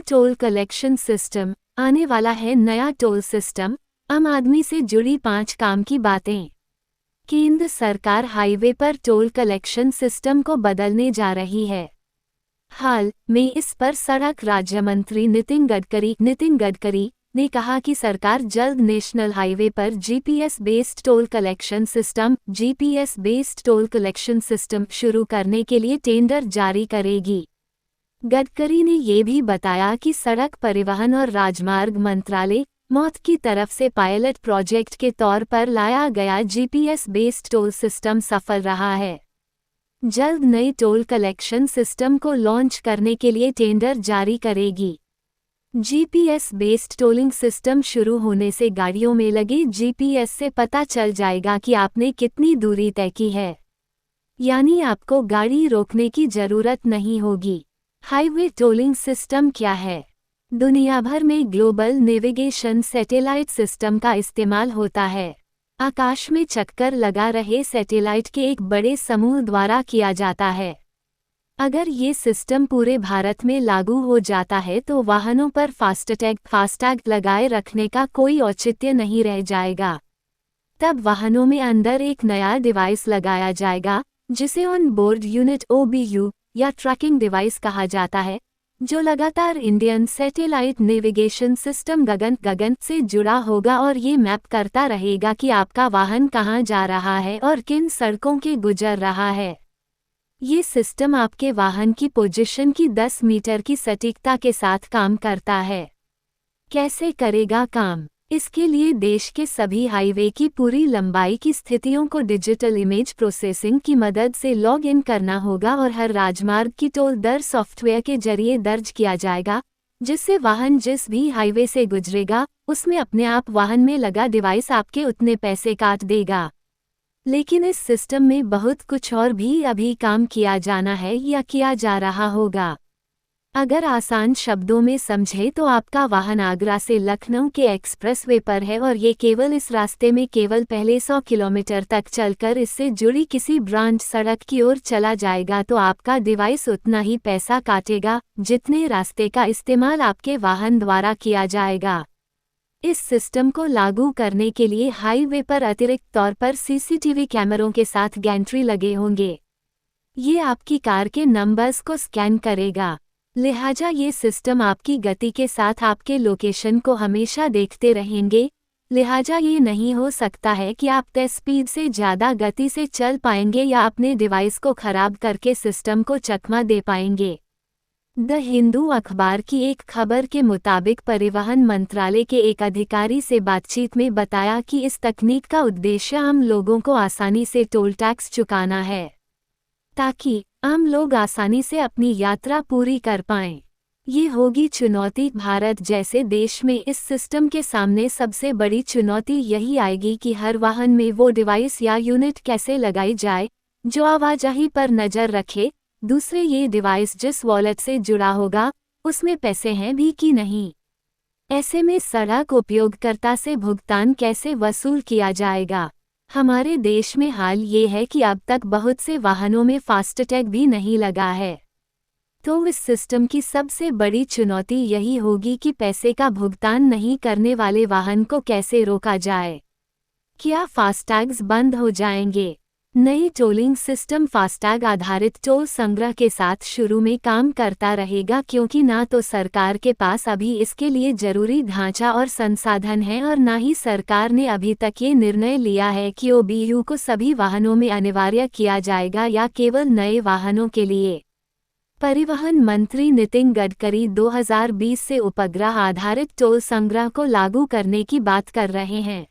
Toll collection system, आने वाला है नया टोल सिस्टम, आम आदमी से जुड़ी 5 काम की बातें। केंद्र सरकार हाईवे पर टोल कलेक्शन सिस्टम को बदलने जा रही है। हाल में इस पर सड़क राज्य मंत्री नितिन गडकरी ने कहा कि सरकार जल्द नेशनल हाईवे पर GPS based toll collection system शुरू करने के लिए टेंडर जारी करेगी। गडकरी ने ये भी बताया कि सड़क परिवहन और राजमार्ग मंत्रालय मौत की तरफ से पायलट प्रोजेक्ट के तौर पर लाया गया जीपीएस बेस्ड टोल सिस्टम सफल रहा है। जल्द नई टोल कलेक्शन सिस्टम को लॉन्च करने के लिए टेंडर जारी करेगी। जीपीएस बेस्ड टोलिंग सिस्टम शुरू होने से गाड़ियों में लगे जीपीएस से पता चल जाएगा कि आपने कितनी दूरी तय की है, यानी आपको गाड़ी रोकने की जरूरत नहीं होगी। हाईवे टोलिंग सिस्टम क्या है? दुनिया भर में ग्लोबल नेविगेशन सैटेलाइट सिस्टम का इस्तेमाल होता है। आकाश में चक्कर लगा रहे सैटेलाइट के एक बड़े समूह द्वारा किया जाता है। अगर ये सिस्टम पूरे भारत में लागू हो जाता है तो वाहनों पर फास्टैग लगाए रखने का कोई औचित्य नहीं रह जाएगा। तब वाहनों में अंदर एक नया डिवाइस लगाया जाएगा जिसे ऑन बोर्ड यूनिट OBU या ट्रैकिंग डिवाइस कहा जाता है, जो लगातार इंडियन सैटेलाइट नेविगेशन सिस्टम गगन से जुड़ा होगा और ये मैप करता रहेगा कि आपका वाहन कहाँ जा रहा है और किन सड़कों के गुजर रहा है। ये सिस्टम आपके वाहन की पोजीशन की 10 मीटर की सटीकता के साथ काम करता है। कैसे करेगा काम? इसके लिए देश के सभी हाईवे की पूरी लंबाई की स्थितियों को डिजिटल इमेज प्रोसेसिंग की मदद से लॉग इन करना होगा और हर राजमार्ग की टोल दर सॉफ्टवेयर के जरिए दर्ज किया जाएगा, जिससे वाहन जिस भी हाईवे से गुजरेगा उसमें अपने आप वाहन में लगा डिवाइस आपके उतने पैसे काट देगा। लेकिन इस सिस्टम में बहुत कुछ और भी अभी काम किया जाना है या किया जा रहा होगा। अगर आसान शब्दों में समझे तो आपका वाहन आगरा से लखनऊ के एक्सप्रेसवे पर है और ये केवल इस रास्ते में केवल पहले 100 किलोमीटर तक चलकर इससे जुड़ी किसी ब्रांच सड़क की ओर चला जाएगा तो आपका डिवाइस उतना ही पैसा काटेगा जितने रास्ते का इस्तेमाल आपके वाहन द्वारा किया जाएगा। इस सिस्टम को लागू करने के लिए हाईवे पर अतिरिक्त तौर पर सीसीटीवी कैमरों के साथ गैंट्री लगे होंगे। ये आपकी कार के नंबर्स को स्कैन करेगा, लिहाजा ये सिस्टम आपकी गति के साथ आपके लोकेशन को हमेशा देखते रहेंगे। लिहाजा ये नहीं हो सकता है कि आप तय स्पीड से ज़्यादा गति से चल पाएंगे या अपने डिवाइस को खराब करके सिस्टम को चकमा दे पाएंगे। द हिंदू अखबार की एक खबर के मुताबिक परिवहन मंत्रालय के एक अधिकारी से बातचीत में बताया कि इस तकनीक का उद्देश्य आम लोगों को आसानी से टोल टैक्स चुकाना है, ताकि आम लोग आसानी से अपनी यात्रा पूरी कर पाएं। ये होगी चुनौती। भारत जैसे देश में इस सिस्टम के सामने सबसे बड़ी चुनौती यही आएगी कि हर वाहन में वो डिवाइस या यूनिट कैसे लगाई जाए जो आवाजाही पर नज़र रखे। दूसरे, ये डिवाइस जिस वॉलेट से जुड़ा होगा उसमें पैसे हैं भी कि नहीं। ऐसे में सड़क उपयोगकर्ता से भुगतान कैसे वसूल किया जाएगा? हमारे देश में हाल ये है कि अब तक बहुत से वाहनों में फास्टैग भी नहीं लगा है। तो इस सिस्टम की सबसे बड़ी चुनौती यही होगी कि पैसे का भुगतान नहीं करने वाले वाहन को कैसे रोका जाए। क्या फास्टैग्स बंद हो जाएंगे? नई टोलिंग सिस्टम फास्टैग आधारित टोल संग्रह के साथ शुरू में काम करता रहेगा, क्योंकि ना तो सरकार के पास अभी इसके लिए जरूरी ढांचा और संसाधन है और ना ही सरकार ने अभी तक ये निर्णय लिया है कि OBU को सभी वाहनों में अनिवार्य किया जाएगा या केवल नए वाहनों के लिए। परिवहन मंत्री नितिन गडकरी 2020 से उपग्रह आधारित टोल संग्रह को लागू करने की बात कर रहे हैं।